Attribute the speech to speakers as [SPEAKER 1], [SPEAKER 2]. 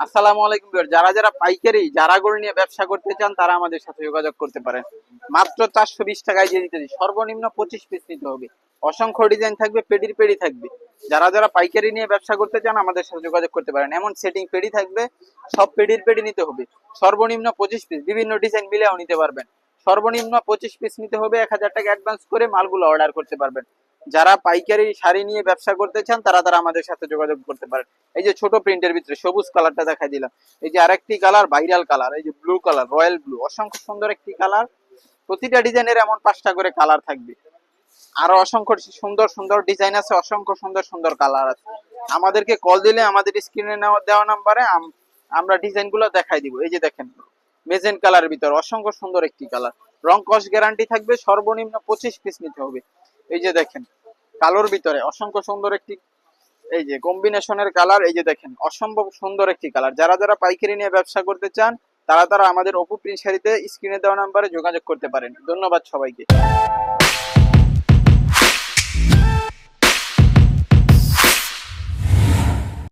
[SPEAKER 1] আসসালামু আলাইকুম ভিউয়ার। যারা যারা পাইকারি যারা গরু নিয়ে ব্যবসা করতে চান তারা আমাদের সাথে যোগাযোগ করতে পারেন। মাত্র 420 টাকায় দিয়ে দিতেছি। সর্বনিম্ন 25 পিস নিতে হবে। অসংখ্য ডিজাইন থাকবে, পেডির পেডি থাকবে। যারা যারা পাইকারি নিয়ে ব্যবসা করতে চান আমাদের সাথে যোগাযোগ করতে পারেন। এমন সেটিং পেডি থাকবে, সব পেডির পেডি নিতে হবে। সর্বনিম্ন 25 পিস, বিভিন্ন ডিজাইন মিলেও নিতে পারবেন। সর্বনিম্ন 25 পিস নিতে হবে। 1000 টাকা অ্যাডভান্স করে মালগুলো অর্ডার করতে পারবেন। যারা পাইকারি শাড়ি নিয়ে ব্যবসা করতে চান তারা তারা আমাদের সাথে যোগাযোগ করতে পারেন। এই যে ছোট প্রিন্টের ভিতরে সবুজ কালারটা দেখাই দিলাম। এই যে আরেকটি কালার ভাইরাল কালার, এই যে ব্লু কালার, রয়্যাল ব্লু, অসংখ্য সুন্দর একটি কালার। প্রতিটা ডিজাইনের এমন 5টা করে কালার থাকবে। আরো অসংখ্য সুন্দর সুন্দর ডিজাইন আছে, অসংখ্য সুন্দর সুন্দর কালার আছে। আমাদেরকে কল দিলে আমাদের স্ক্রিনে দেওয়া নাম্বারে আমরা ডিজাইন গুলো দেখাই দিব। এই যে দেখেন মেজেন্ট কালারের ভিতর অসংখ্য সুন্দর একটি কালার। রং কস গ্যারান্টি থাকবে। সর্বনিম্ন 25 পিস নিতে হবে। এই যে দেখেন কালোর ভিতরে অসংখ্য সুন্দর একটি, এই যে কম্বিনেশনের কালার। এই যে দেখেন অসম্ভব সুন্দর একটি কালার। যারা যারা পাইকারি নিয়ে ব্যবসা করতে চান তারা তারা আমাদের অপু প্রিন্ট শাড়িতে স্ক্রিনে দেওয়া নাম্বারে যোগাযোগ করতে পারেন। ধন্যবাদ সবাইকে।